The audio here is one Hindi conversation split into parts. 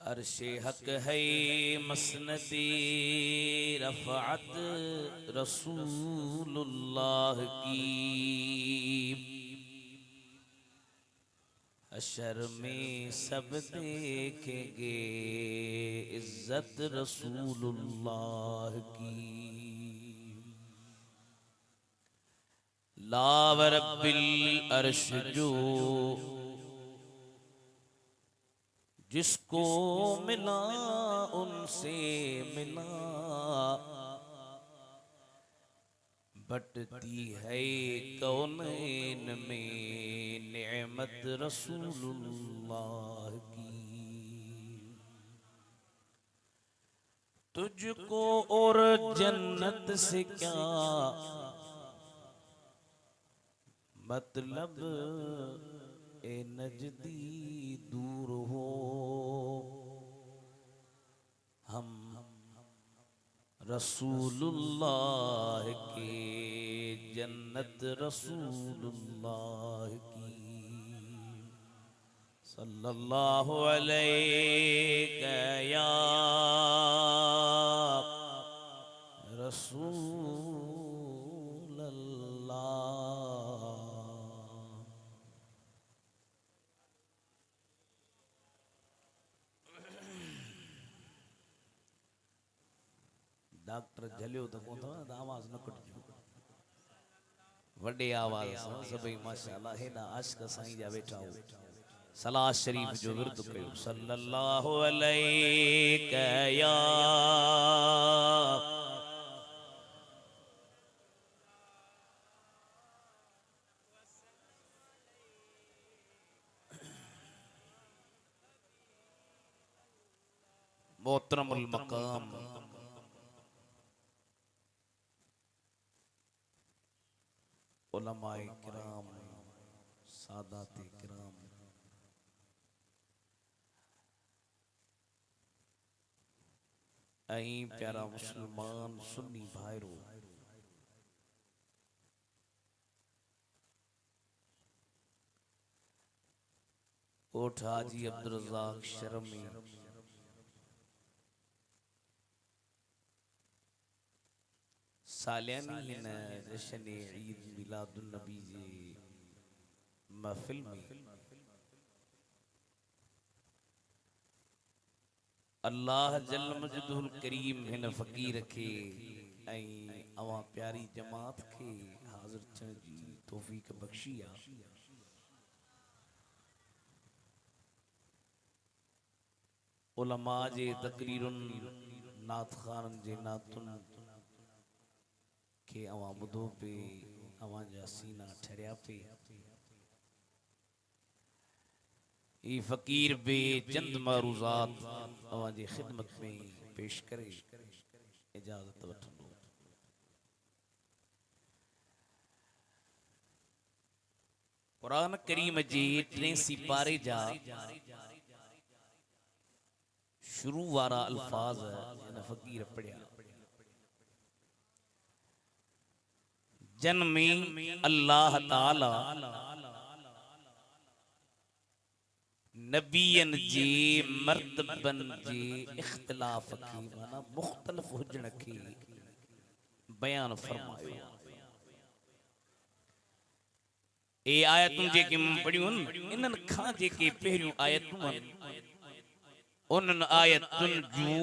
अर्श हक है मसनदी रफ़अत रसूलुल्लाह की हशर में सब देखेंगे इज्जत रसूलुल्लाह की ला व रब्बिल अर्श जो जिसको मिला उनसे मिला बटती है कौनैन में नेमत रसूलुल्लाह की तुझको और जन्नत से क्या मतलब ए नजदी दूर हो हम रसूलुल्लाह के जन्नत रसूलुल्लाह की सल्लल्लाहु अलैहि या रसूलल्लाह। डॉक्टर झलियो तो कोन था आवाज न कटजो वडे आवाज सां सभई माशाअल्लाह हेडा आशिक साईं जा वेठा हो सलाह शरीफ जो विरद कयो सल्लल्लाहु अलैहि या मोहतरमुल मकाम उलमाए किराम सादाते किराम ऐं प्यारा मुसलमान सुन्नी भाइरो कोठ हाजी अब्दुल रज़ाक शर्मी सालियानी हिन जश्न ईद मिलादुन नबी जी महफिल में अल्लाह जल मजदुल करीम हिन फ़कीर खे ऐं अवां प्यारी जमात खे हाज़िर थियण जी तौफ़ीक़ बख़्शी आहे। उलमा जे तक़रीरुनि नात ख़ाननि जे नातुनि खे अवां ॿुधो पे अवां जा सीना ठरिया पे। ई फ़कीर बे चंद मारूज़ात अवां जी ख़िदमत में पेश करे इजाज़त वठंदो। कुरान करीम जे 83 पारे जा शुरू वारा अल्फाज इन फ़कीर पढ़िया। जन में अल्लाह ताला नबियन जे मर्तबन जे इख्तिलाफ खे माना मुख्तलिफ हुजण खे बयान फरमायो। ए आयतूं जेके पढ़ियूं इन्हनि खां जेके पहिरियों आयतूं उन्हनि आयतुनि जो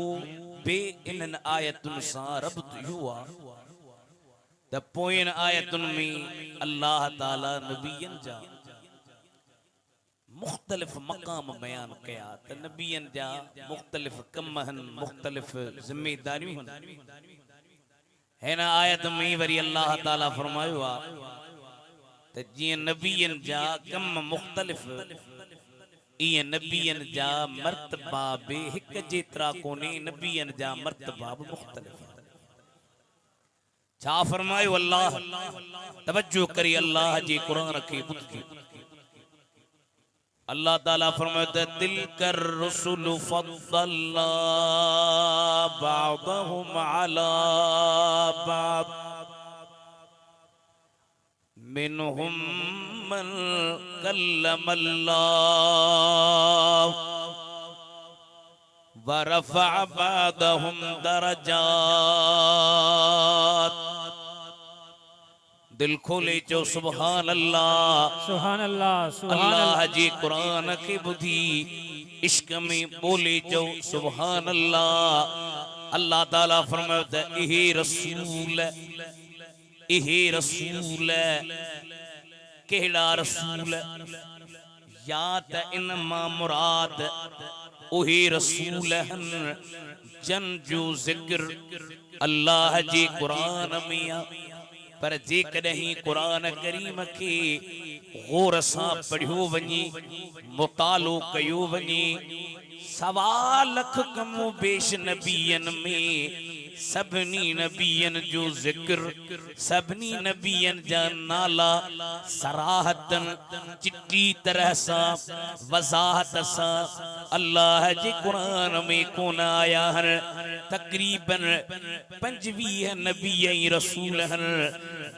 बे इन्हनि आयतुनि सां रब्त इहो आहे त पोयनि आयतुनि में अल्लाह ताला नबियन जा मुख्तलिफ मकाम बयान कया त नबियन जा मुख्तलिफ कम हन मुख्तलिफ जिम्मेदारियूं हन। हिन आयत में वरी अल्लाह ताला फरमायो आहे त जीअं नबियन जा कम मुख्तलिफ इएं नबियन जा मर्तबा बि हिक जेतिरा कोन्हे। नबियन जा मर्तबा बि मुख्तलिफ। छा फरमायो अल्लाह? तवज्जो करी अल्लाह जे कुरान खे ॿुधजो। अल्लाह ताला फरमाता तिलकर रुसुल फद्दलना बअदहुम अला बअद मिनहुम मन कल्लमल्लाह व रफ़अ बअदहुम दरजात। दिल खोले चो सुभान अल्लाह सुभान अल्लाह अल्लाह जी कुरान के बुधी इश्क में बोले चो सुभान अल्लाह। अल्लाह ताला फरमाता इहे रसूल केड़ा रसूल या त इन मां मुराद ओहे रसूल हन जन जो जिक्र अल्लाह जी कुरान में पर जे कहीं कुरान करीम के गौर सां पढ़ियो वञे मुतालो कयो वञे 1.25 लाख कमो बेश नबियन में सबनी नबियन जो जिक्र सबनी नबियन जा नाला सराहतन चिट्टी तरह सा वजाहत सा अल्लाह जे कुरान में कोन आया हन। तकरीबन 25 नबी ऐं रसूल हन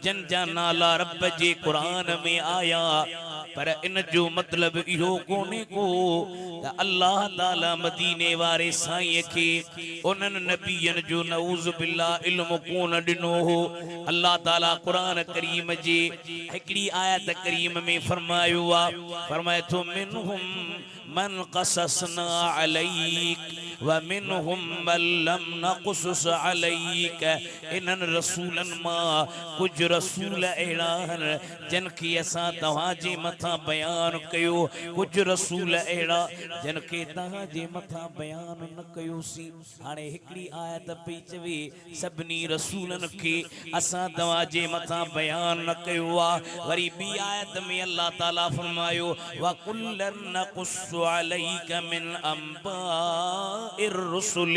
जन जा नाला रब जे कुरान में आया। पर इन जो मतलब इहो कोने को त अल्लाह ताला मदीने वारे साईं के उन्हनि नबियन जो नऊज़ बिल्लाह इल्म कोन ॾिनो हो। अल्लाह ताला कुरान करीम जे हिकड़ी आयत करीम में फरमायो आहे फरमाए थो मिनहुम मन क़ससना अलैक व मिनहुम मन लम नक़सस अलैक। इन्हनि रसूलन मां कुछ रसूल अहिड़ा आहिनि जिन खे असां तव्हां जे मथां बयान कयो कुछ रसूल अहिड़ा जिन खे तव्हां जे मथां बयान न कयोसीं। हाणे हिकड़ी आयत पई चवे सभिनी रसूलनि खे असां तव्हां जे मथां बयान न कयो आहे। वरी ॿी आयत में अल्लाह ताला फरमायो व कुल्लन नक़ुस्सु अलैका मिन अंबाइर रुसुल।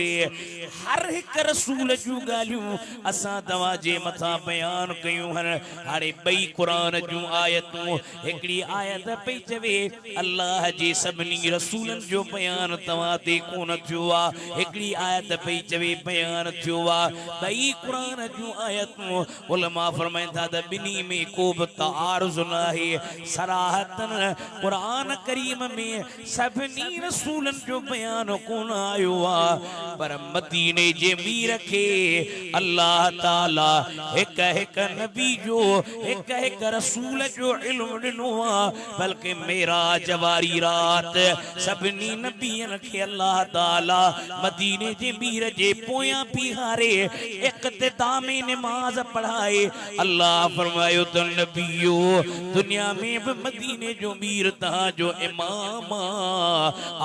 हर हिक रसूल जूं ॻाल्हियूं असां तव्हां जे मथां बयान कयूं हन। हाणे ॿई कुरान जूं आयतूं हिकड़ी आयत पई चवे अल्लाह जे सभिनी रसूलनि जो बयान तव्हां ते कोन थियो आहे। हिकड़ी आयत पई चवे बयान थियो आहे। ॿई कुरान जूं आयतूं उलमा फरमाईंदा त ॿिन्ही में को बि तआरुज़ न आहे। सराहतन कुरान करीम में सभनी रसूलन जो बयान कोन आयो आ पर मदीने जे मीर खे अल्लाह ताला एक एक नबी जो एक एक रसूल जो इल्म दिनो आ बल्कि मेराज वारी रात सभनी नबियन खे अल्लाह ताला मदीने जे मीर जे पोया बिहारे इख्तिताम नमाज पढ़ाए अल्लाह फरमायो तो नबियो दुनिया में भी मदीने जो मीर ता जो इमाम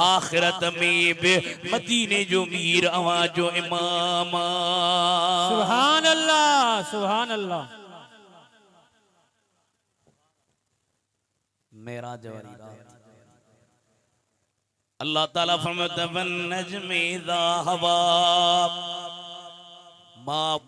आखिरत में भी मदीने जो मीर अवा जो इमाम सुभान अल्लाह सुभान अल्लाह मेरा जवारी रात अल्लाह ताला फरमाता वन नजमे इज़ा हवा मा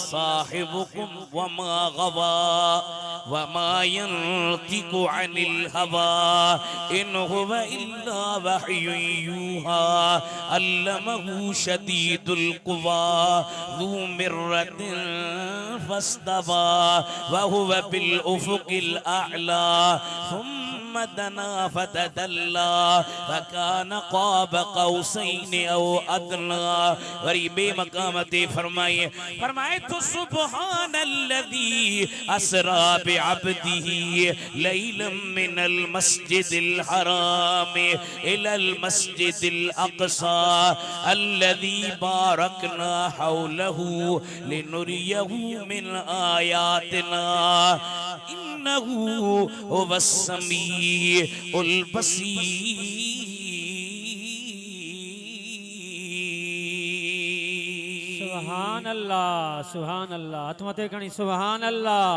साहिबुकुम वमा गवा वमा यंतिकु अनिल हवा इन हुवा इल्ला वह्युन यूहा अल्लमहु शदीदुल कुवा ज़ू मिर्रतिन फस्तवा वहुवा बिल उफुकिल अअला दना फतदल्ला फकान क़ाब क़ौसैन औ अदना वरी बेमकामते फरमाए तो सुब्हानल्लज़ी अस्रा बिअब्दिही लैलन मिनल मस्जिदिल हराम इलल मस्जिदिल अक़सा अल्लज़ी बारकना हौलहु लिनुरियहु मिन आयातिना इन्नहु हुवस समीउल बसीर सुभान अल्लाह सुभान अल्लाह आत्मते कणी सुभान अल्लाह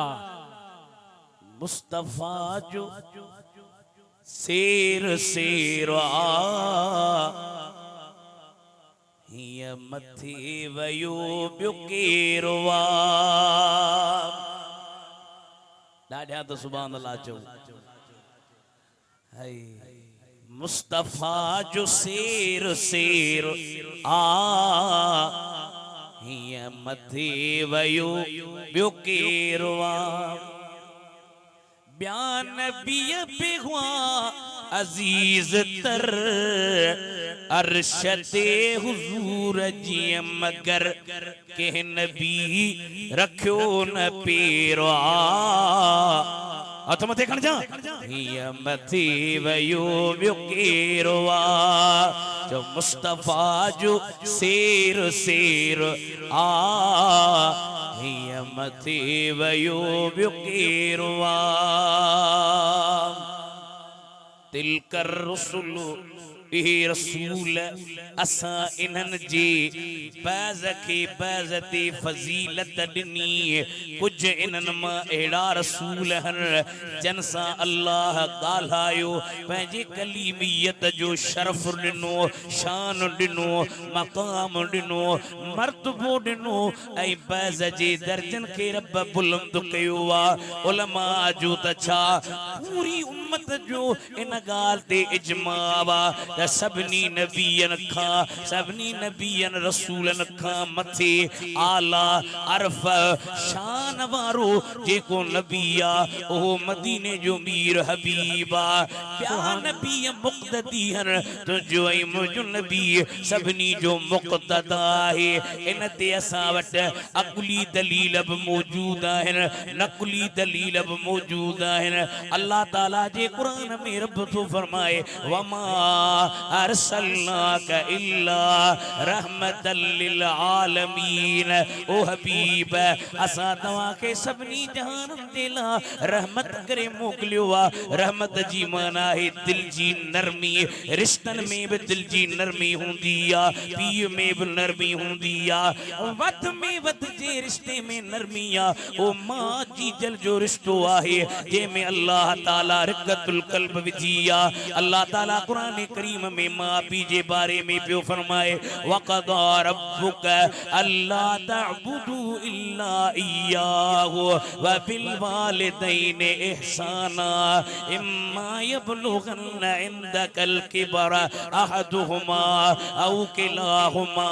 मुस्तफा जो शेर शेरा हिय मथे वयो ब्युकेरवा डाढा तो सुभान अल्लाह चो हाय मुस्तफा जो शेर शेर आ हिय मथे वयो ब्युकेरवा बयान नबी पे हुआ अजीज तर अरशते हुजूर जी मगर के नबी रखो न पेरा अथ मथे खण जा हिय मथे वयो ब्युकेरवा जो मुस्तफा जो शेर शेर आ हिय मथे वयो ब्युकेरवा तिलकर रसूल इहे रसूल असा इन्हन जे बाज़ के बाज़ते फजीलत दिनी कुछ इन्हन मा एड़ा रसूल हन जन सा अल्लाह गाल्हायो पंहिंजे कलीमियत जो शरफ दिनो शान दिनो मकाम दिनो मर्तबो दिनो ऐं बाज़ जे दर्जन के रब बुलंद कयो आ उलमा जो त छा पूरी उम्मत जो इन गाल ते इजमा वा सबनी नबियन खा सबनी नबियन रसूलन खा मथे आला अरफ शान वारो जेको नबिया ओ मदीने जो मीर हबीबा प्या नबी मुक़्तदी हन तो जो ऐ मुजो नबी सबनी जो मुक़्तदा है इन ते असा वट अकुली दलील अब मौजूद है नकुली दलील अब मौजूद है अल्लाह ताला जे कुरान में रब तो फरमाए वमा अरसलनाक इल्ला रहमतल लिल आलमीन ओ हबीब असा तवा के सबनी जहान देला रहमत करे मोकलियो आ रहमत जी माना है दिल जी नरमी रिश्तन में भी दिल जी नरमी हुंदी आ पी में भी नरमी हुंदी आ वत में वत जे रिश्ते में नरमी आ ओ मां जी जल जो रिश्तो आहे जे में अल्लाह ताला रिकतुल कल्ब विजिया अल्लाह ताला कुरान करीम में मां पी जे बारे में पियो फरमाए वक़दा रब्बुक अल्ला तअबुदू इल्ला इय्याहु व बिल वालिदैनि इहसाना इम्मा यबलुगन्न इंदकल किबरा अहदुहुमा औ किलाहुमा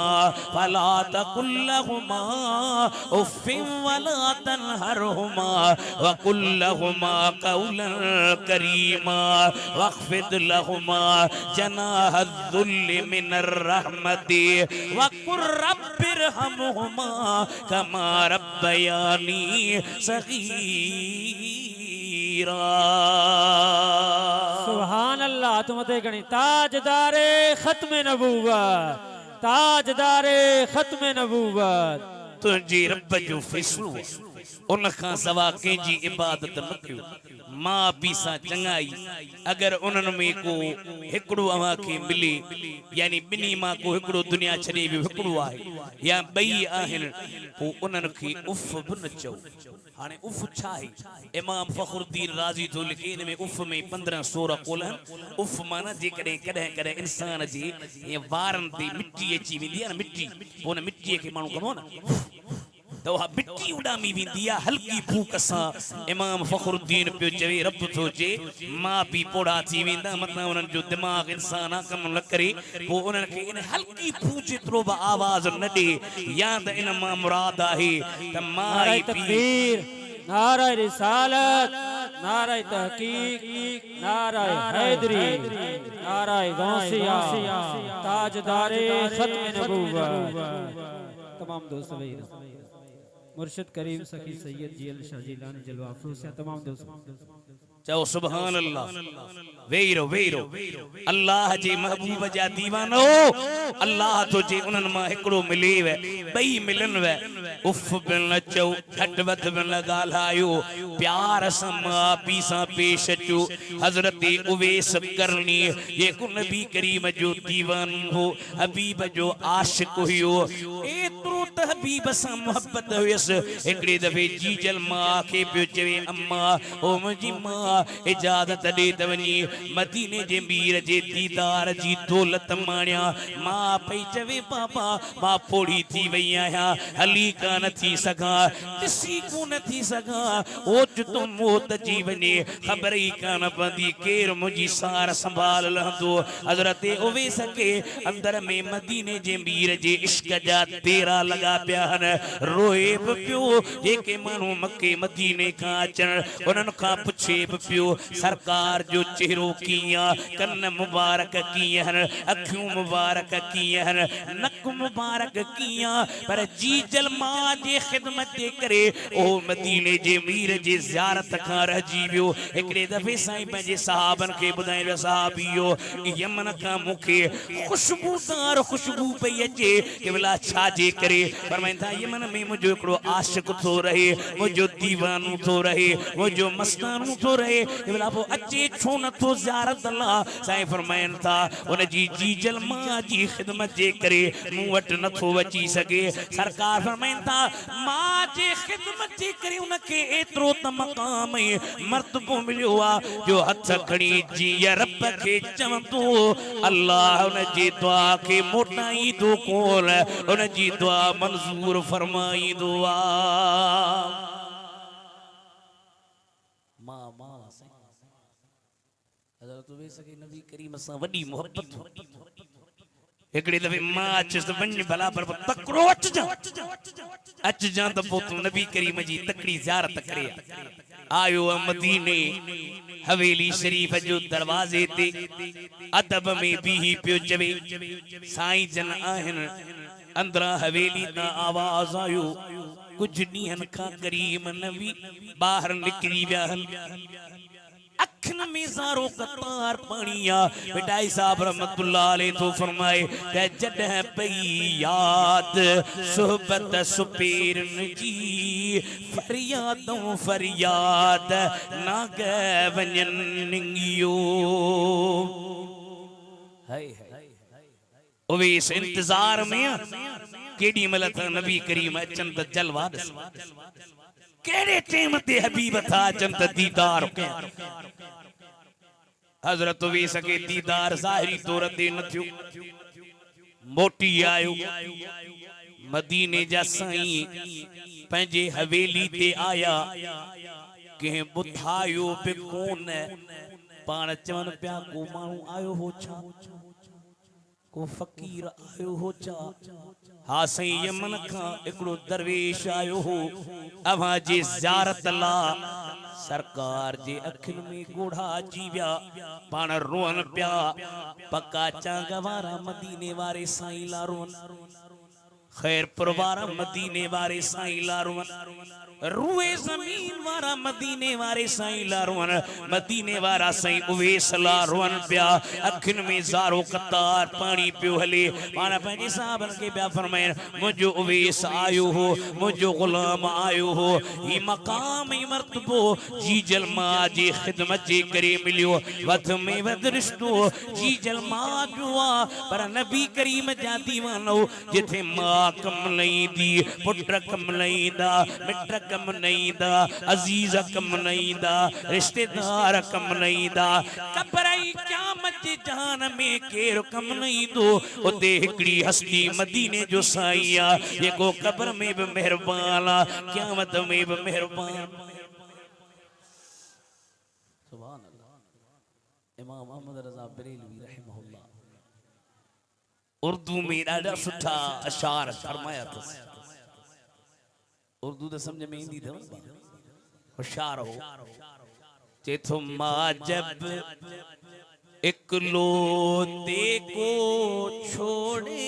फला तकुल लहुमा उफ्फिन वला तनहरहुमा व कुल लहुमा कौलन करीमा वख्फिद लहुमा जनाह अज़्ज़ुल्ल मिनर रहमति वक़ुर रब्बिरहमहुमा कमा रब्बयानी सगीरा। सुभान अल्लाह। तुम ते गणी ताजदारे खत्म नबूवत, ताजदारे खत्म नबूवत। तुझी रब जो फैसलो उन खां सवा कंहिंजी इबादत न कयो। मां पीउ सां चङाई अगर उन्हनि में को हिकिड़ो अव्हां खे मिले यानी ॿिन्ही मां को हिकिड़ो दुनिया छॾे वियो हिकिड़ो आहे या ॿई आहिनि पोइ उन्हनि खे उफ़ बि न चओ। हाणे उफ़ छा आहे? इमाम फ़खरुद्दीन राज़ी थो लिखे इन में उफ़ में 15-16 कौल आहिनि। उफ़ माना जेकॾहिं कॾहिं कॾहिं इंसान जे ईअं वारनि ते मिटी अची वेंदी आहे न, मिटी, पोइ उन मिटीअ खे माण्हू कंदो आहे न तो वह मिट्टी उड़ामी वेंदी आहे हल्की फूक सां। इमाम फ़खरुद्दीन पियो चवे रब थो चे मां पीउ पोड़ा थी वेंदा मथां उन्हनि जो दिमाग़ इंसान कम न करे पोइ उन्हनि खे इन हल्की फूक जेतिरो बि आवाज़ न ॾे या त इन मां मुराद आहे त मां नारे तकबीर, नारे रिसालत, नारे तहकीक, नारे हैदरी, नारे गौसिया, ताजदारे खत्म नबूवत। तमाम दोस्त भाई मुर्शिद करीम सखी सैयद जी अल शाह जिलानी जलवा अफरोज से तमाम दोस्त चओ सुभान अल्लाह। वेरो वेरो अल्लाह जे महबूब जा दीवानो अल्लाह तो जे उन्हनि मां हिकिड़ो मिले वे ॿई मिलन वे उफ़ बि न चओ घटि वधि बि न ॻाल्हायो प्यार सां मां पीउ सां पेश अचो। हज़रत उवैस करनी जेको नबी करीम जो दीवानो हो हबीब जो आशिक़ हुयो एतिरो त हबीब सां मोहब्बत हुयसि। हिकिड़े दफ़े जीजल मां खे पियो चवे अम्मा ओ मुंहिंजी मां इजाज़त ॾे त वञी मदीने जे मीर जे दीदार जी दौलत माणिया। मां पई चवे बाबा मां पोड़ी थी वई आहियां हली कान थी सघां ॾिसी कोन थी सघां ओचितो मौत जी वञे ख़बर ई कान पवंदी केरु मुंहिंजी सार संभाल लहंदो। हज़रत उवैस खे अंदर में मदीने जे मीर जे इश्क जा तेरा लॻा पिया आहिनि रोए बि पियो। जेके माण्हू मके मदीने खां अचनि उन्हनि खां पुछे बि पियो सरकार जो चेहरो कीअं कन मुबारक कीअं आहिनि अखियूं मुबारक कीअं आहिनि नक मुबारक कीअं पर जीजल मां जे ख़िदमत जे करे ओ मदीने जे मीर जे ज़ियारत खां रहिजी वियो। हिकिड़े दफ़े साईं पंहिंजे सहाबनि खे ॿुधाईंदो सहाबियो यमन खां मूंखे ख़ुशबूदार ख़ुशबू पई अचे कि भला छा जे करे फरमाईंदा यमन में मुंहिंजो हिकिड़ो आशिक़ थो रहे मुंहिंजो दीवानो थो रहे मुंहिंजो मस्तानो थो रहे भला पोइ अचे छो नथो ज़ियारत लाइ। साईं फरमाइनि था उनजी जीजल मां जी ख़िदमत जे करे मूं वटि नथो अची सघे। सरकार फरमाइनि था मां जे ख़िदमत जे करे उनखे एतिरो त मक़ाम ऐं मर्तबो मिलियो आहे जो हथ खणी जीअं रब खे चवंदो अल्लाह उनजी दुआ खे मोटाईंदो कोन उनजी दुआ मंज़ूर फरमाईंदो आहे। मां हज़रत उवैस खे नबी करीम सां वॾी मोहब्बत हिकिड़े दफ़े मां अचुसि त वञ भला पर तकिड़ो अचजां त पोइ तूं नबी करीम जी तकड़ी ज़ियारत करे आयो मदीने हवेली शरीफ जो दरवाज़े ते अदब में बीही पियो चवे साईं जन आहिनि अंदरां हवेली तां आवाज़ आयो कुछ ॾींहंनि खां करीम नबी ॿाहिरि निकिरी विया अखिन में ज़ारो कतार पानी आ। बेटाई साहब रहमतुल्लाह अलैह तो फरमाए ते जॾहिं पई याद सोहबत सुपेरन जी फरियादों फरियाद ना गए वञन निंगियो। उवैस इंतजार में केडी महिल त नबी करीम अचन त जलवा ॾिस केड़े टाइम ते हबीब था अचन त दीदार हज़रत उवैस के दीदार ज़ाहिरी तौर ते न थियो मोटी आयो मदीने जा साईं पंहिंजे हवेली ते आया कंहिं ॿुधायो बि कोन पाण चवनि पिया को माण्हू आयो हो छा को फ़कीर आयो हो छा हाँ साईं यमन खां हिकिड़ो दरवेश आयो हो अव्हां जी ज़ियारत ला सरकार जे अखिन में गोढ़ा जीव्या पाण रोन प्या पक्का चांगवारा मदीने वारे साईं ला रोन खैर परवारा मदीने वारे साईं ला रोन रूए जमीन वारा मदीने वारे साईं ला रोन मदीने वारा साईं उवेस ला रोन प्या अखिन में ज़ारो कतार पानी पियो हले माना पंहिंजे साहबन के पिया फरमाइन मुझो उवेस आयो हो मुझो गुलाम आयो हो ही मकाम ही मर्तबो जी जलमा जी खिदमत जे करे मिलियो वध में वध रिश्तो जी जलमा जुआ पर नबी करीम जा दीवानो जिथे मां कम लईंदी पुट कम लईंदा मिट कम नईंदा अजीज कम नईंदा रिश्तेदार कम नईंदा कबरई क़यामत जे जहान में केर कम नईंदो उते हिकड़ी हस्ती मदीने जो साईं आ जेको कब्र में भी मेहरबान आ क़यामत में भी मेहरबान सुभान अल्लाह इमाम अहमद रज़ा बरेलवी रहमहुल्लाह उर्दू में ॾाढा सुठा अशार फरमाया अथसि उर्दू तो समझ में ईंदी अथव होशियार हो चेथो मां जब इकलौते को छोड़े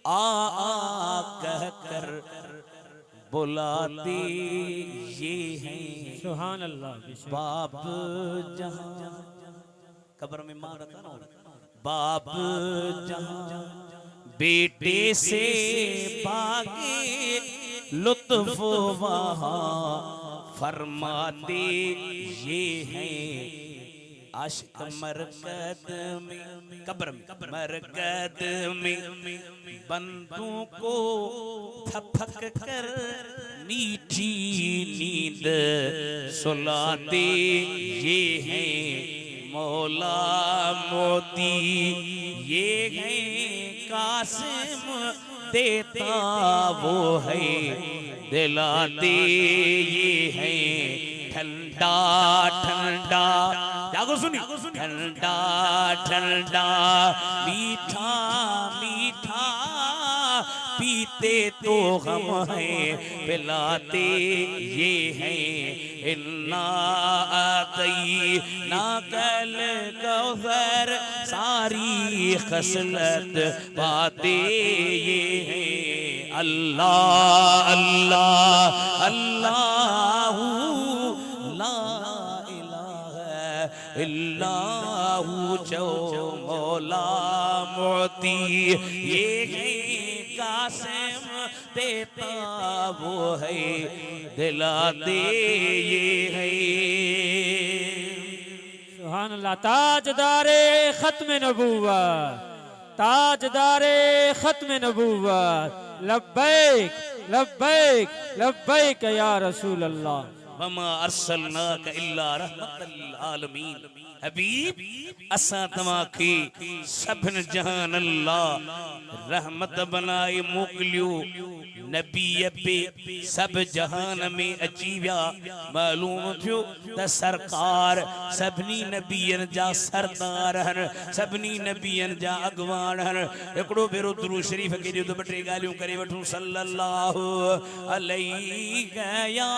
आ कह कर बुलाते ये हैं सुभान अल्लाह बाप जहां कब्र में मां रखा ना बाप जहां बेटे से भागे लुत्फ वहाँ फरमाते ये हैं आशिक मरकद में कब्र में मरकद में बंदों को थपक कर मीठी नींद सुलाते ये हैं मौला मोती ये हैं कासिम देता वो है दिलाते ये है ठंडा ठंडा जागो सुनी ठंडा ठंडा मीठा मीठा पीते तो हम हैं पिलाते ये हैं इन्ना आतई ना कल कौसर सारी खसलत पाते ये हैं अल्लाह अल्लाह अल्लाह ला इलाहा इल्लाहु जो मौला मोती ये है कासिम देता वो है दिलाते ये है सुभान अल्लाह ताजदारे खत्म नबूवत ताजदारे खत्म नबूवत लब्बैक लब्बैक लब्बैक या रसूल अल्लाह वमा अरसलनाका इल्ला रहमतल लिल आलमीन हबीब असा तमाखे सभन जहान अल्लाह रहमत बनाए मोकलियो नबी पे सब जहान में अची विया मालूम थियो त सरकार सभनी नबियन जा सरदार हन सभनी नबियन जा अगवान हन एकड़ो भेरो दुरूद शरीफ के जो बटे गालियों करे वठूं सल्लल्लाहु अलैहि या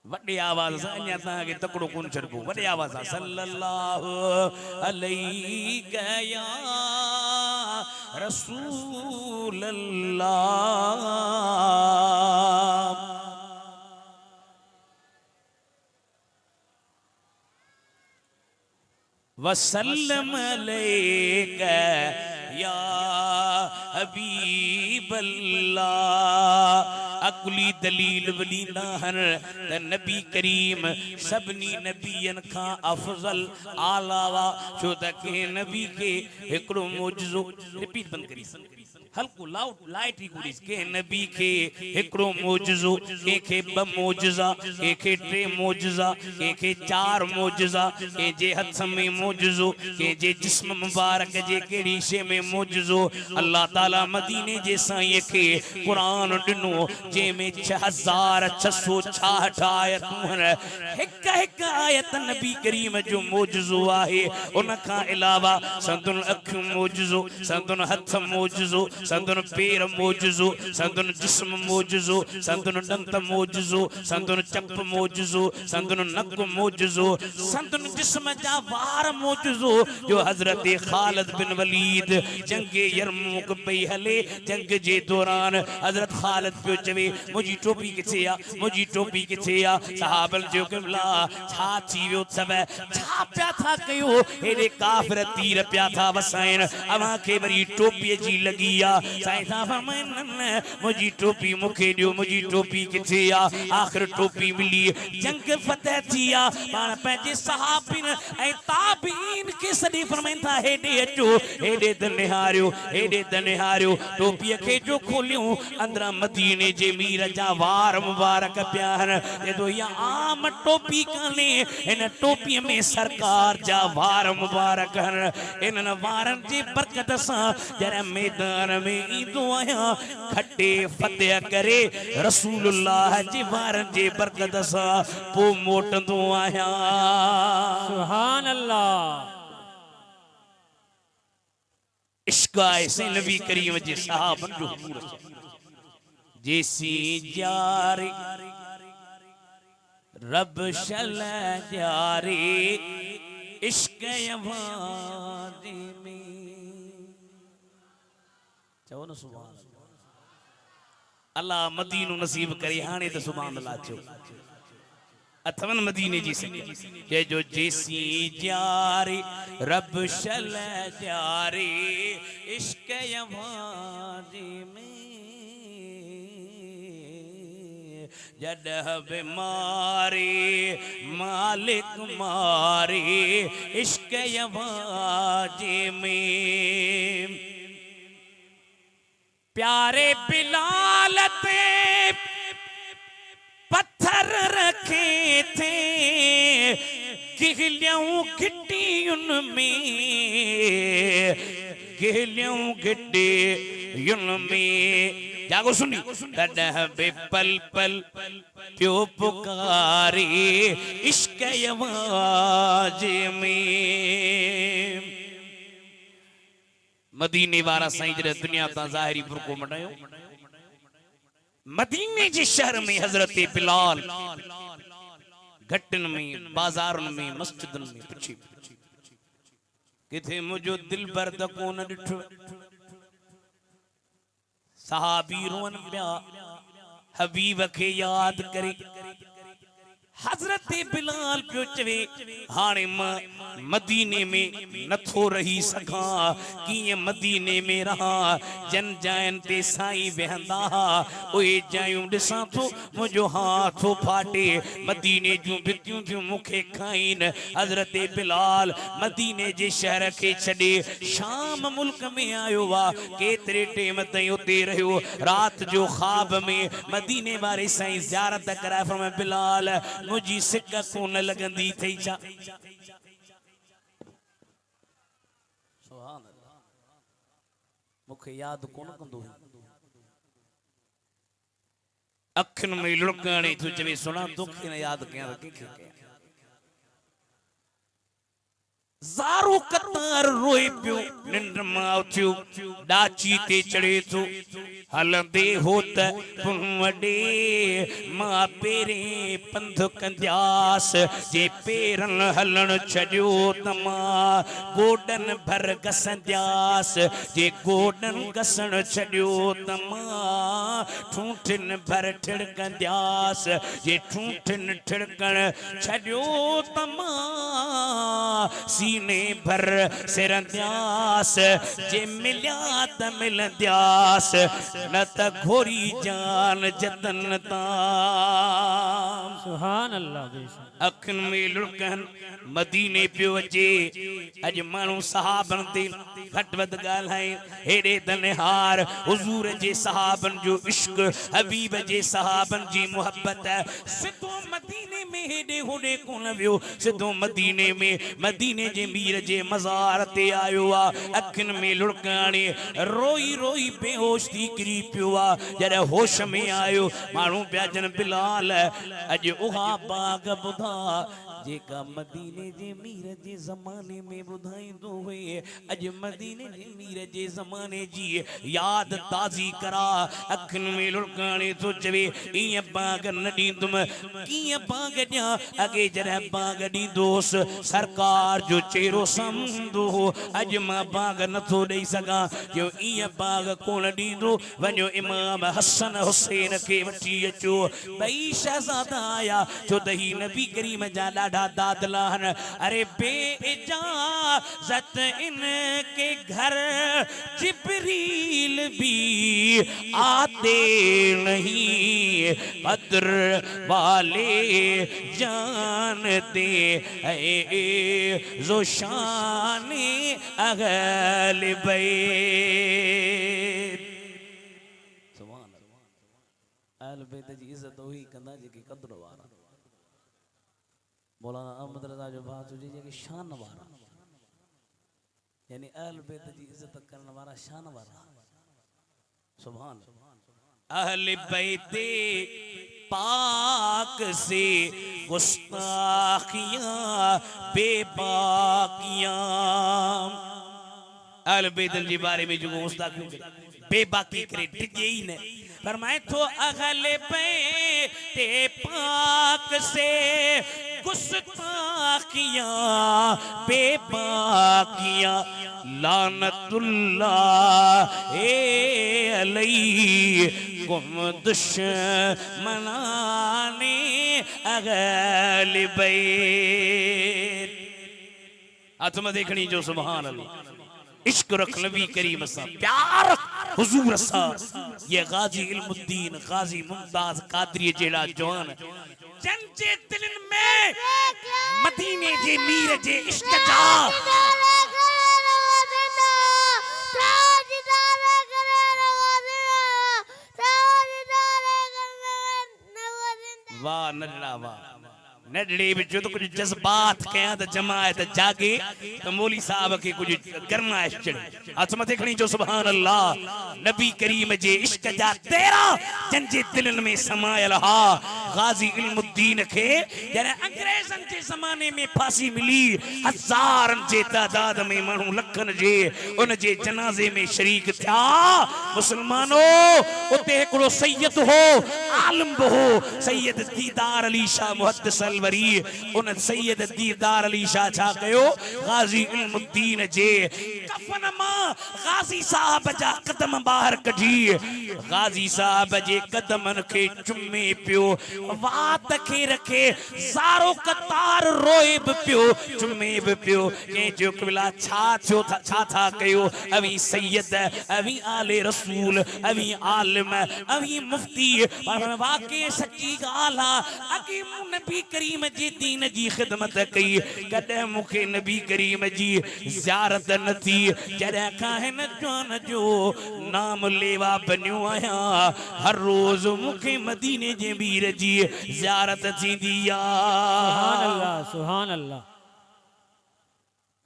वड्डी आवाज से अन्य के तकड़ो कोन छड़बो वड्डी आवाज सल्लल्लाहु अलैहि या रसूल अल्लाह वसल्लम अलैका या हबीब अल्लाह अकुली दलील वलीना हन त नबी करीम सबनी नबियन का अफजल आलावा छो त के नबी के एकड़ो मोजज़ो रिपीट बंद करी हल्को लाउट लाइट ही गुडिस के नबी के हिकड़ो मोजज़ो के ब मोजज़ा के टे मोजज़ा के 4 मोजज़ा के जे हथ में मोजज़ो के जे जिस्म मुबारक जे केड़ी शे में मोजज़ो अल्लाह ताला मदीने जे साईं के कुरान दिनो जे में 6666 आयतूं हिक हिक आयत नबी करीम जो मोजज़ो आहे उन का अलावा संदन अखियों मोजज़ो संदन हथ मोजज़ो संदन पैर मोजज़ो संदन जिस्म मोजज़ो संदन दंत मोजज़ो संदन चप मोजज़ो संदन नक मोजज़ो संदन जिस्म जा वार मोजज़ो जो हजरत खालिद बिन वलीद जंगे यरमुक पे हले जंग जे दौरान हजरत खालिद पे चवे मुजी टोपी किथे आ मुजी टोपी किथे आ सहाबल जो किबला छा थी वियो सब छा प्या था कयो एडे काफिर तीर प्या था वसाइन अवा के वरी टोपी जी लगी आ साईं साहब फरमाइन मुजी टोपी मुखे दियो मुजी टोपी किथे आ आखिर टोपी मिली जंग फतेह थी आ पाण पंहिंजे सहाबिन ऐं ताबीन के सदी फरमाइन था हेडे अचो हेडे दनिहारियो टोपी के जो खोलियो अंदरा मदीने जे मीर जा वार मुबारक प्यार ये तो या आम टोपी काने इन टोपी में सरकार जा वार मुबारक इन वारन जी बरकत सा जरे मैदान में ईंदो आया खटे फतेह करे रसूलुल्लाह जी वारन जी बरकत सा पो मोटंदो आया सुभान अल्लाह इश्क़ से नबी करीम जे साहबन जो हुजूर जेसी जारी रब शल जारी इश्क़ यवादी में चवो न सुभान अल्लाह मदीनो नसीब करे हाने तो सुभान अल्लाह चो अथवन मदीने जी से जे जो जेसी जारी रब शल जारी इश्क़ यवादी में जडह बीमारी मालिक मारी इश्क़ यवादी में प्यारे बिलाल ते पत्थर रखे थे गिलियों गिट्टी उनमें गिलियों गिट्टी उनमें जागो सुनी कदह बे पल पल प्यो पुकारी इश्क़ यवाज में मदीने वारा साईं जरे दुनिया ता ज़ाहिरी फुरको मटायो मदीने जे शहर में हजरत बिलाल घटन में बाजारन में मस्जिदन में पुछी किथे मुझो दिल बर्द कोन डिठो सहाबी रोन पिया हबीब के याद करे हजरत बिलाल पियो चवे हाने मदीने में नथो रही सका कि मदीने में रहा जन जायन ते साईं वेहंदा ओए जायूं दिसां तो मुझो हाथो फाटे मदीने जूं भितियूं थियूं मुखे खाइन हजरत बिलाल मदीने जे शहर के छडे शाम मुल्क में आयो वा केतरे टेम ताईं उते रहियो रात जो ख्वाब में मदीने वारे साईं ज़ियारत कराए फरमाए बिलाल मुझी सिक कोन लगंदी थई छा सुभान अल्लाह मुखे याद कोन कंदो अखन में लुकाणी तू चवे सुना दुख न याद कया के ज़ारो कतार रोए पियो निंड मां उथियो डाची ते चढ़े तो हलंदे होत पुवडे मां पेरे पंध कंद्यास जे पेरन हलन छड्यो तमा गोडन भर गसंद्यास जे गोडन गसन छड्यो तमा ठूठन भर ठिड़कंद्यास जे ठूठन ठिड़कण छड्यो तमा सीने भर सिरंद्यास जे मिल्या त मिलंद्यास न त घोरी जान जतन ताम सुभान अल्लाह बेशक अखन में लुकन मदीने पियो अचे अज मानू सहाबन ते घट वध ॻाल्हाए हेॾे दनहार हुजूर जे सहाबन जो इश्क हबीब जे सहाबन जी मोहब्बत सिधो मदीने में हेॾे होॾे कोन वियो सिधो मदीने में मदीने जे मीर जे मज़ार ते आयो आहे अखियुनि में लुड़काणे रोई रोई बेहोश थी किरी पियो आहे जॾहिं होश में आयो माण्हू पिया जन बिलाल अॼु उहा बाग ॿुधा जेका मदीने जे मीर जे ज़माने में ॿुधाईंदो हुए अॼु मदीने जे मीर जे ज़माने जी यादि ताज़ी करा अखियुनि में लुड़काणे थो चवे ईअं बाग न ॾींदुमि कीअं बाग ॾियां अॻे जॾहिं बाग ॾींदोसि सरकार जो चेहरो साम्हूं हो अॼु मां बाग नथो ॾेई सघां जो ईअं बाग कोन ॾींदो वञो इमाम हसन हुसैन खे वठी अचो ॿई शहज़ादा आया छो त ही नबी करीम जा ॾाढा दादला हन अरे बे इजाज़त इनके घर जिब्रील भी आते नहीं बद्र वाले जानते हैं जो शान अहल बैत सुभान अल्लाह अहल बैत जी इज्जत वही कंदा जेकी क़द्र वारा मौलाना अहमद रज़ा जो बात हुजे जेके शान वारा यानी अहल बैत जी इज्जत करण वारा शान वारा सुभान अहल बैत पाक से गुस्ताखियां बेबाकियां अहल बैत जे बारे में जो गुस्ताखियां बेबाकी करे डिगे ही ने फरमाए तो अहल बैत पाक से गुस्ताखियां बेबाकियां लानतुल्लाह अलैकुम दुश्मनाने अहल बैत आत्मा देखनी जो सुभान अल्लाह इश्क रख नबी करीम सा प्यार हुजूर सा ये गाजी इल्मुद्दीन गाजी मुमताज कादरी जेड़ा जवान जन जे दिलन में मदीने जे मीर जे इश्क जा वाह नडड़ा वाह नडड़े में जो तो कुछ जज्बात कया तो जमायत जागे तो मौली साहब के कुछ गरमाइश चढ़े आत्मा देखनी जो सुभान अल्लाह नबी करीम जे इश्क जा तेरा जन जे दिलन में समायल हा गाजी इल्मुद्दीन के जरे अंग्रेजन जे जमाने में फांसी मिली हजारन जे तादाद में मानू लखन जे उन जे जनाजे में शरीक था मुसलमानो उते एकड़ो सैयद हो आलम हो सैयद दीदार अली शाह मुहद्दिस अलवरी उन सैयद दीदार अली शाह छा कयो गाजी इल्मुद्दीन जे कफन मां गाजी साहब जा कदम बाहर कढी गाजी साहब जे कदमन के चुमे पियो वात के रखे सारो कतार रोए भी पियो चुमे भी पियो के जो कबिला छा था कयो अवी सैयद अवी आले रसूल अवी आलिम अवी मुफ्ती पर वाकई सच्ची गाला अकी नबी करीम जी दीन जी खिदमत कई कदे मुखे नबी करीम जी ज़ियारत न थी जरे काहे न जान जो नाम लेवा बन्यो आया हर रोज मुखे मदीने जे मीर जी ज़ियारत थी दिया सुभान अल्लाह सुभान अल्लाह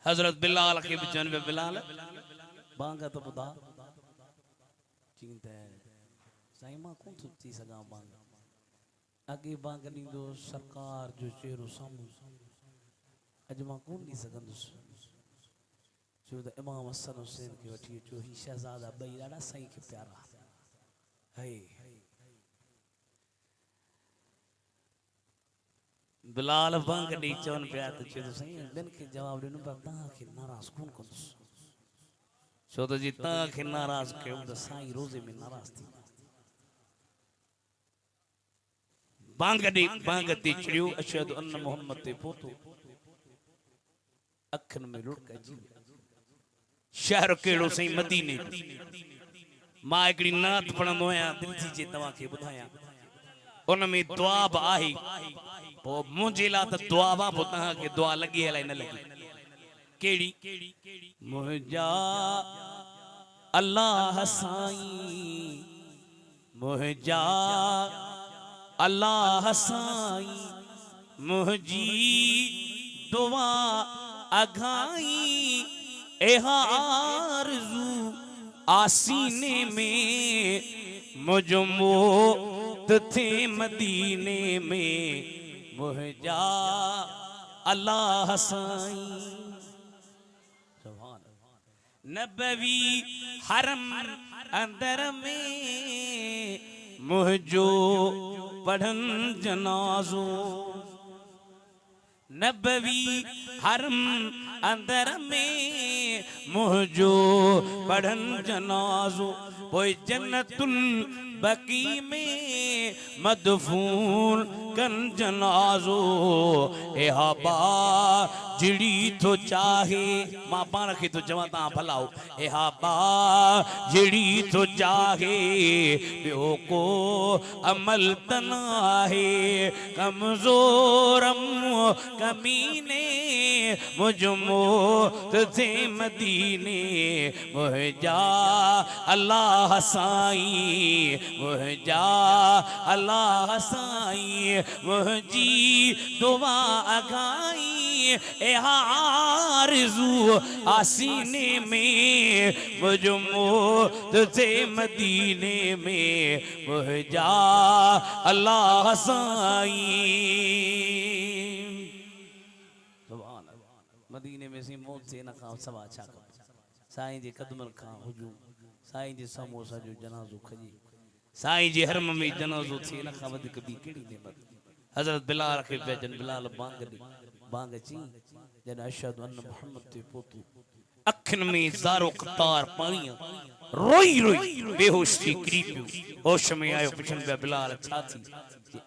हजरत बिलाल के बचन में बिलाल बांगा तो बुधा चिंता है साईं मां कौन सुची सगा बांगा आगे बांग नींदो सरकार जो चेहरो सामू अज मां कौन दी सकंदुस जो द इमाम हसन हुसैन के वठी जो ही शहजादा बई ॾाढा साईं के प्यारा है बिलाल बांग दी चवन पिया त चयो साईं बिन के जवाब ॾिनो पर तव्हां खे नाराज़ कोन कंदुस छो त जी तव्हां खे नाराज़ कयो त साईं रोज़े में नाराज़ थी बांग ते चिड़ियो अशहदु अन्न मोहम्मद ते पोतो अखन में लुड़क जी शहर केड़ो सही मदीने मां एकड़ी नात पढ़ंदो आया दिल थी जे तवा के बुधाया उनमें दुआ बि आहे पोइ मुंहिंजे लाइ त दुआ बि तव्हां खे दुआ लॻी अलाए न लॻी कहिड़ी मुंहिंजा अल्लाह साईं मुंहिंजा अल्लाह साईं मुंहिंजी दुआ अघाई एहा आरज़ू आसीने में मुझो मोत थे मदीने में मुझा अल्लाह साईं नबवी हरम अंदर में मुझो पढ़न जनाजो नबवी हरम अंदर में मुझो पढ़न जनाजो वो जन्नतुल बकी में मदफून कन जनाजो ए हबा जिड़ी तो चाहे मां पाण खे तो चवां तव्हां भलाओ ए हबा जिड़ी तो चाहे ॿियो को अमल तना है कमज़ोरम कमीने मुझ मोत थे मदीने मुझा अल्लाह साईं मुझा अल्लाह साईं मुझी दुआ अघाई ए आरज़ू आसीने में मुझ मोत थे मदीने में मुझा अल्लाह साईं मदीने में सी मौत से न खां सवा छा साईं जे कदमन खां हुजूं साईं जे समोसा जो जनाज़ो खजी साईं जे हरम में जनाज़ो थे न खां वधीक ॿी कहिड़ी नेमत हज़रत बिलाल खे बेजन बिलाल बांग ची जन अशहदु अन्न मुहम्मद ते पोतू अखिन में ज़ारो कतार पानी रोई रोई बेहोश थी किरी पियो होश में आयो पुछन पिया बिलाल छा थी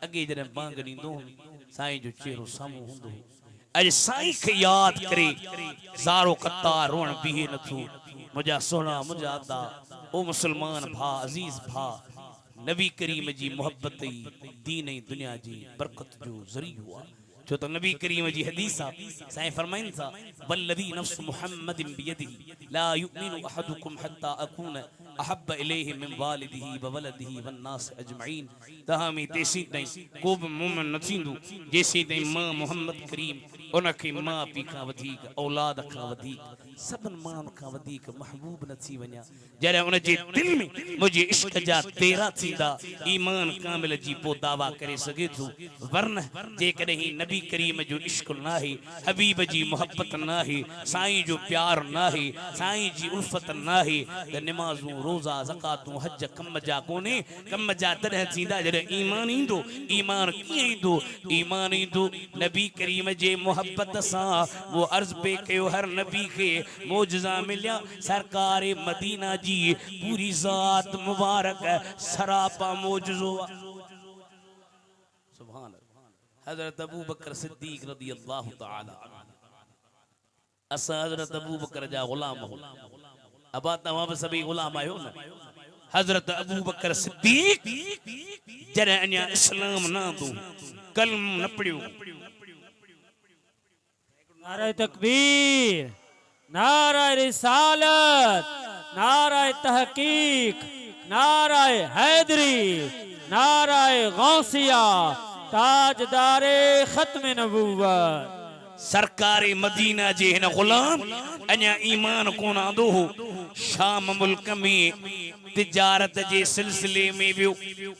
अगे जन बांग ॾींदो साईं जो चेहरो साम्हूं हूंदो अज साईं के याद करे ज़ारो कतार रोण बीहे नथो मुझा सोना मुझा अदा ओ मुसलमान भा अजीज भा नबी करीम जी मोहब्बत दीन दुनिया जी बरकत जो ज़रियो हुआ जो तो नबी करीम जी हदीस साईं फरमाइन था वल्लज़ी नफ्स मुहम्मदिन बियदिही ला युमिनु अहदुकुम हत्ता अकून अहब्ब इलैहि मिन वालिदिही व वलदिही वन नास अजमईन तहां में तेसी ताईं को बि मोमिन न थींदो जेसी ताईं मां मोहम्मद करीम उनखे मां पीउ खां वधीक औलाद खां वधीक सभिनि माण्हुनि खां वधीक महबूब न थी वञा जॾहिं उन जे दिलि में मुंहिंजे इश्क जा तेरा थींदा ईमान कामिल जी पोइ दावा करे सघे थो वरन जेकॾहिं ही नबी करीम जो इश्क न आहे हबीब जी मोहब्बत न आहे साईं जो प्यार न आहे साईं जी उल्फत न आहे त निमाज़ूं रोज़ा ज़कातूं हज कम जा कोन्हे कम जा तॾहिं थींदा जॾहिं ईमान ईंदो ईमान कीअं ईंदो ईमान ईंदो नबी करीम जे मोहब्बत सां वो अर्ज़ पे कयो हर नबी खे मोजज़ा मिलिया सरकार मदीना जी पूरी ज़ात मुबारक सरापा मोजज़ो सुभान हज़रत अबू बकर सिद्दीक़ रज़ी अल्लाह तआला असां हज़रत अबू बकर जा गुलाम हो अबा तव्हां बि सभी गुलाम आहियो न हज़रत अबू बकर सिद्दीक़ जॾहिं अञा इस्लाम न आंदो कलम न पढ़ियो नारे तकबीर नारे रिसालत नारे तहकीक नारे हैदरी नारे गौसिया ताजदारे खत्म नबूवत सरकारी मदीना जे हिन गुलाम अञा ईमान कोन आंदो हो शाम मुल्क में तिजारत जे सिलसिले में वियो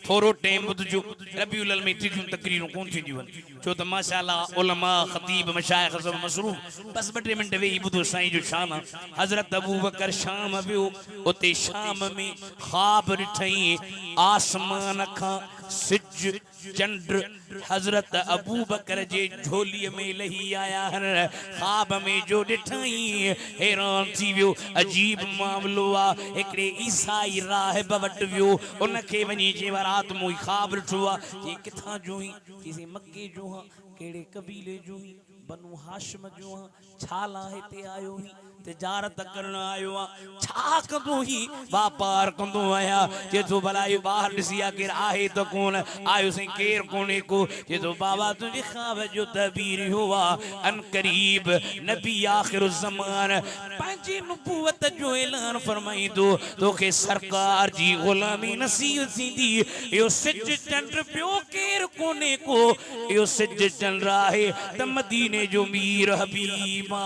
थोरो टाइम ॿुधजो रबीउल अव्वल में तिखियूं तकरीरूं कोन थींदियूं आहिनि छो त माशाअल्लाह उलमा खतीब मशाइख सब मसरूफ बस 2-3 मिनट वेही ॿुधो साईं जो शान हज़रत अबू बकर शाम वियो उते शाम में ख्वाब ॾिठई आसमान खां सिज चंद्र हज़रत अबू बकर जे झोलीअ में लही आया आहिनि ख्वाब में जो ॾिठई हैरान थी वियो अजीब मामलो आहे हिकिड़े ईसाई राहिब वटि वियो उनखे वञी चई राति मूं ख्वाब ॾिठो आहे चई किथां जो ई चई मके जो हा कहिड़े कबीले जो ई बनु हाशिम जो छाला हिते आयो ही तिजारत करण आयो आ छा कंदो ही व्यापार कंदो आया जे तो भलाई बाहर दिसिया केर आहे तो कोन आयो से केर कोने को जे तो बाबा तुझे ख्वाब जो तबीर हुआ अन करीब नबी आखिर ज़मान पंजी नबूवत जो ऐलान फरमाई दो तो के सरकार जी गुलामी नसीहत थींदी यो सिज चंड पियो केर कोने को यो सिज चल रहा है त मदीने जो मीर हबीबा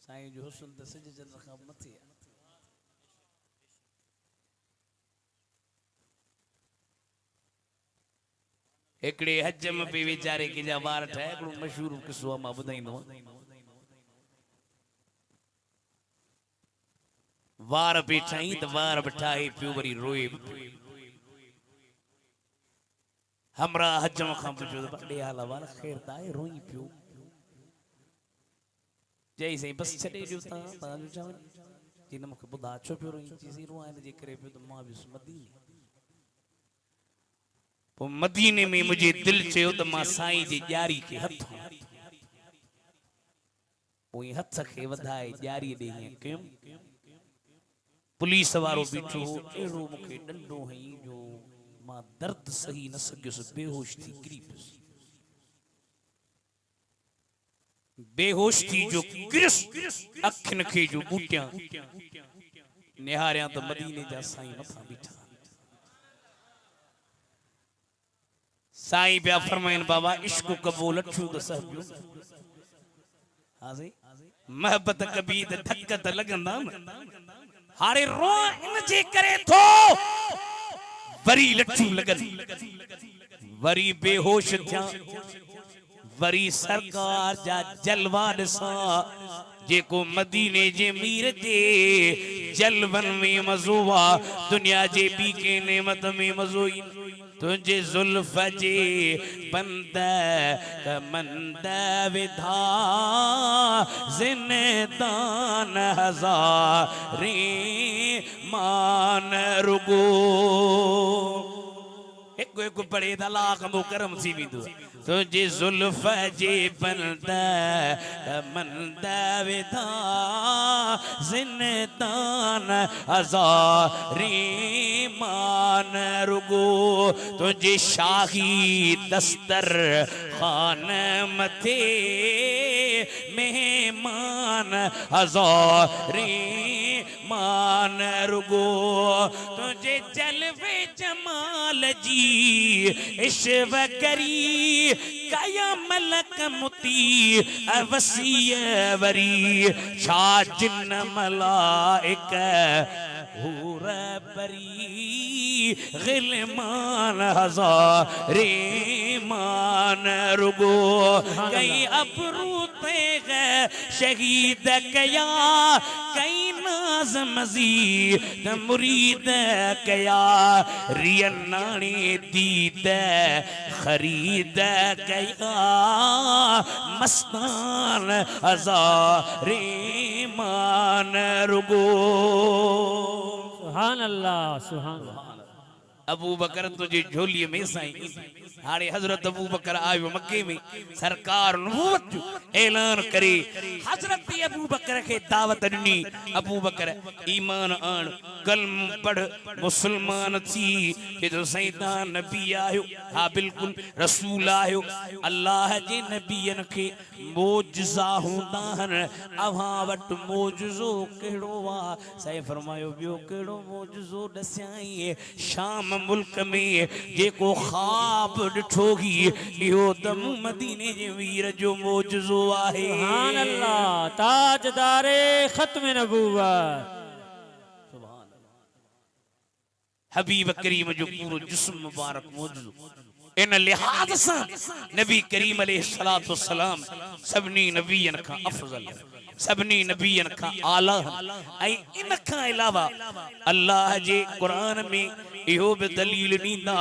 साईं जो हुस्न त सिज चंड खां मथे आहे एकड़े हज में पे वीचारे के जा वार ठाए एकड़ो मशहूर किस्सो मां ॿुधाईंदो वार पे ठाई त वार बठाए पियो वरी रोए हमरा हज में खां पुछो त ॾे हाल वार ख़ैर त आहे रोई पियो जय सही बस छॾे ॾियो तव्हां जो चवण जिन मूंखे ॿुधा छो पियो रोई चईं रोआ हिन जे करे पियो त मां वियुसि मदीने पो मदीने में मुझे दिल चयो त मां साईं जी ॾियारी के हथ पोइ हथ खे वधाए ॾियारी ॾे हीअं कयुमि पुलिस वारो बीठो हो अहिड़ो मूंखे ॾंडो हई जो मां दर्द सही न सघियुसि बेहोश थी किरी पियुसि बेहोश थी जो किरस अखियुनि खे जो बूटियां निहारियां त मदीने जा साईं मथां बीठा साईं पिया फरमाइन बाबा इश्क कबूल अठू त सहबियो हां सही मोहब्बत कबी त धक त लगंदा हारे रो इन जे करे थो वरी लठू लगन वरी बेहोश थिया वरी सरकार जा जलवा ॾिसां जेको मदीने जे मीर जे जलवन में मज़ो आ दुनिया जे ॿी के नेमत में मज़ो ई तुझे जुल्फ जे बंद मंद विधा जिनदान हज़ारे मान रुगो एक एक बड़े दलाक मुकरम सी भी दो तुझे जुल्फ जे बंद मंद विधा जिनदान हज़ारे मान रुगो तुझे शाही दस्तर खान मथे मेहमान हज़ारे मान रुगो तुझे जलवे जमाल जी इश्व करी काया मलक मुती अवसीय वरी शा जिन मलाइक हूर परी गिलमान हज़ारे मान रुगो कई अबरू तेग शहीद कया कई नाज मजीद मुरीद कया रियनानी दीद खरीद कया मस्तान हज़ारे मान रुगो सुभान अल्लाह सुभान अल्लाह अबू बकर तुझे झोली में साईं हाणे हजरत अबू बकर आयो मक्के में सरकार नबूवत जो ऐलान करे हजरत अबू बकर के दावत ॾिनी अबू बकर ईमान आण कलम पढ़ मुसलमान थी के तो सैयदा नबी आयो हा बिल्कुल रसूल आयो अल्लाह जे नबियन के मोजज़ा हुंदा हन अवां वट मोजज़ो केड़ो वा साईं फरमायो बियो केड़ो मोजज़ो दस्याई शाम मुल्क में जेको ख्वाब ॾिठोगी इहो त मदीने जे वीर जो मोजज़ो आहे सुभान अल्लाह ताजदारे खत्म नबूवत सुभान अल्लाह हबीब करीम जो पूरो जिस्म मुबारक मोजज़ो इन लिहाज से नबी करीम अलैहिस्सलातु वस्सलाम सबनी नबियन का अफजल सबनी नबियन का आला ऐं इन का अलावा अल्लाह जे कुरान में इहो भी दलील नींदा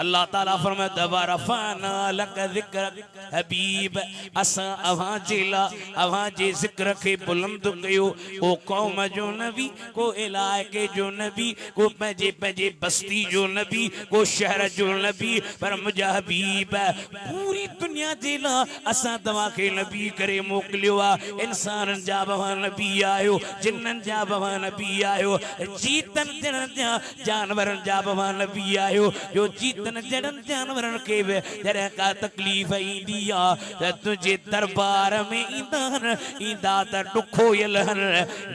अल्लाह ताला फरमाए दबरफाना लक ज़िक्र हबीब असां अवां जेला अवां जे ज़िक्र के बुलंद कयो को कौम जो नबी को इलाके जो नबी को पंहिंजे पंहिंजे बस्ती जो नबी को शहर जो नबी पर मुंहिंजा हबीब पूरी दुनिया जेला असां तव्हां खे नबी करे मोकिलियो आहे इंसाननि जा बवा नबी आयो जिन्ननि जा बवा नबी आयो जीतन जड़न जा जानवरन जा बवा नबी आयो जो जीतन जड़न जानवरन के जरा का तकलीफ इंदी आ त तुझे दरबार में इंदा त दुखो यलहन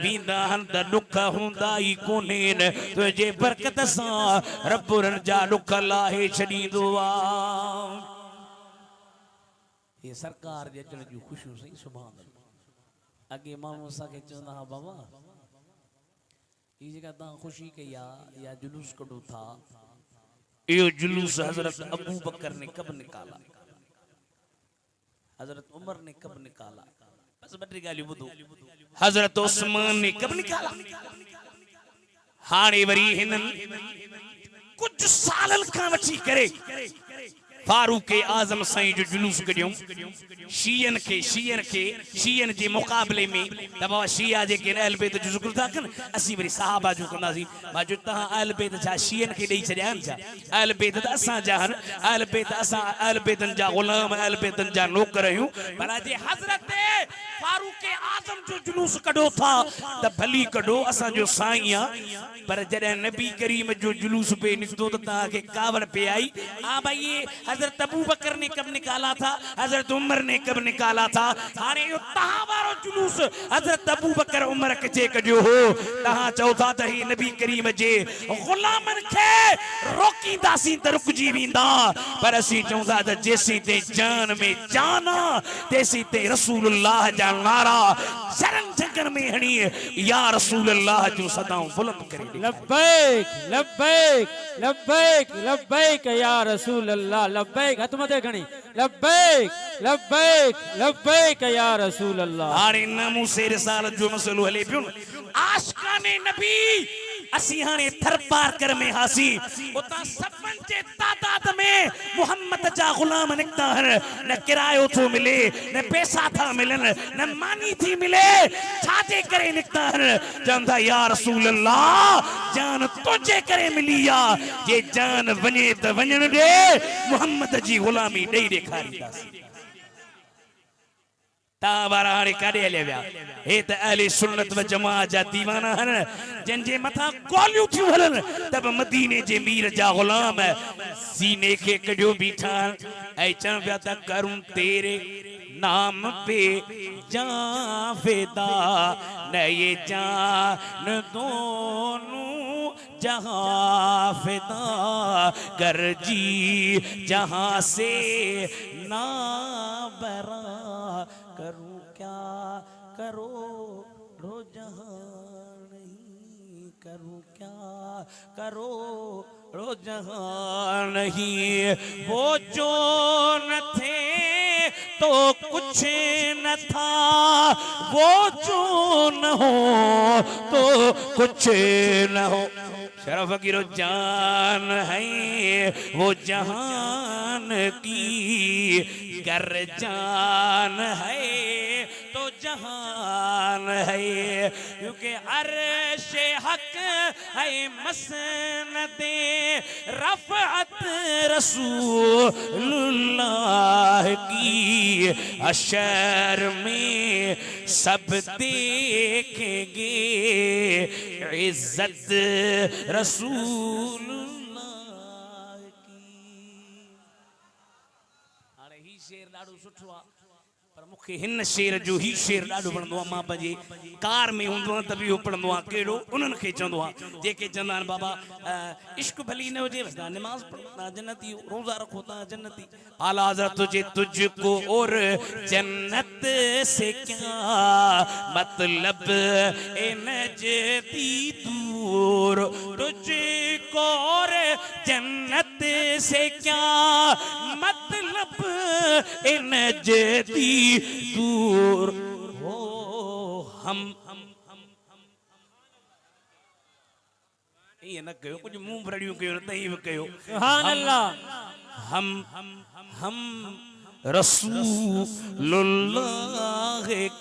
वींदा हन त दुख हुंदा ई कोनेन तुझे बरकत सां रब्बुरन जा दुख लाहे छडींदो आ ये सरकार जे अचण जूं ख़ुशियूं सही सुभान अल्लाह अगे माण्हू असांखे चवंदा हा बाबा ये जेका तव्हां ख़ुशी कई आहे या जुलूस कढो था इहो जुलूस हज़रत अबू बकर ने कब निकाला हज़रत उमर ने कब निकाला बस ॿ टे ॻाल्हियूं ॿुधो हज़रत उस्मान ने कब निकाला हाणे वरी हिननि कुछ सालनि खां वठी करे फारूक आजम साईं जो जुलूस कढियो शीयन जे मुकाबले में तबा शिया जे के अहल बैत जो जिक्र था कन असी वरी सहाबा जो कंदासी मा जो ता अहल बैत जा शियन के देई छड्या जा अहल बैत असा जा अहल बैत असा अहल बैतन जा गुलाम अहल बैतन जा नौकर हूं पर जे हजरत फारूक आजम जो जुलूस कढो था त भली कढो असा जो साईं आ पर जडे नबी करीम जो जुलूस पे निकतो त ता के कावड़ पे आई आ भाई ये हजरत अबू बकर ने कब निकाला था हजरत उमर ने कब निकाला था हाने यो तहां वारो जुलूस हजरत अबू बकर उमर के जे कजो हो तहां चौथा त ही नबी करीम जे गुलामन के रोकींदासी त रुकजी विंदा पर असी चौथा त जेसी ते जान में जाना तेसी ते रसूलुल्लाह जा नारा शरण जगन में हणी या रसूलुल्लाह जो सदाओं बुलंद करे लब्बैक लब्बैक लब्बैक लब्बैक या रसूलुल्लाह लब्बैक हथ मथे खणी लब्बैक लब्बैक लब्बैक या रसूलुल्लाह हाणे नामू से रिसालत जो मसलो हले पियो आशिकाने नबी असी हाने थर पार कर में हासी उता सबन जे तादाद में मोहम्मद जा गुलाम निकता है न किरायो थो मिले न पैसा था मिलन न मानी थी मिले छाजे करे निकता है चंदा या रसूल अल्लाह जान तुझे करे मिलिया जे जान वने त वणन दे मोहम्मद जी गुलामी दई देखारी दासी ता बारा हाणे काडे हले विया हे त अहले सुन्नत व जमाअत जा दीवाना हन जिन जे मथा गोलियूं थियूं हलन तब मदीने जे मीर जा गुलाम सीने के कढियो बीठा ऐं चवनि पिया त करूं तेरे नाम पे जान फिदा न ये जान दोनों जहां फिदा कर जी जहां से ना बरा करूं क्या करो रो जहां नहीं करूं क्या करो रो जहां नहीं वो जो न थे तो कुछ न था वो जो न हो तो कुछ न हो शरफ की जान है वो जहान की कर जान है तो जहान है क्योंकि अर्श हक है मसनदे रफ़अत रसूलुल्लाह की अशर में सब देखेंगे इज्जत रसूलुल्लाह की हाणे ही शेर ॾाढो सुठो आहे पर मूंखे हिन शेर जो ही शेर ॾाढो वणंदो आहे मां पंहिंजे कार में हूंदो आहे त बि इहो पढ़ंदो आहे कहिड़ो उन्हनि खे चवंदो आहे जेके चवंदा आहिनि बाबा इश्क भली न हुजे बसि तव्हां निमाज़ पढ़ो तव्हां जन्नती रोज़ा रखो तव्हां जन्नती आला हज़रत तुझे तुझको और जन्नत से क्या मतलब ए नजदी दूर तुझको और जन्नत से क्या मतलब ए नजदी दूर हो हम ये न कयो कुछ मुंह भरड़ियों कयो तई भी कयो सुभान अल्लाह हम रसूलुल्लाह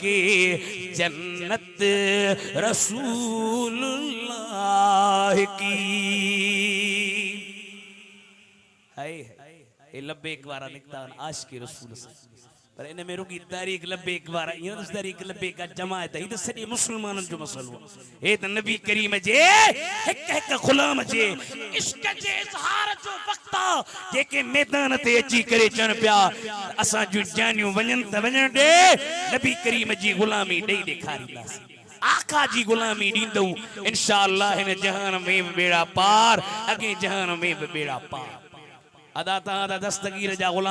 के जन्नत रसूलुल्लाह की हाय ये लब्बे एक बार निकता आश के रसूल से पर इन में रुकी तारीख लब्बे एक बार ये तो तारीख लब्बे का जमात है तो सभी मुसलमानन जो मसलो ए त नबी करीम जे एक एक गुलाम जे इश्क जे इजहार जो वक्त जेके मैदान ते अची करे चन पिया असा जो जानियो वणन त वणन दे नबी करीम जी गुलामी देई देखारीदास आका जी गुलामी दींदो इंशाअल्लाह इन जहान में बेड़ा पार अगे जहान में बेड़ा पार अदा ता दस्तगीर जा गुलाम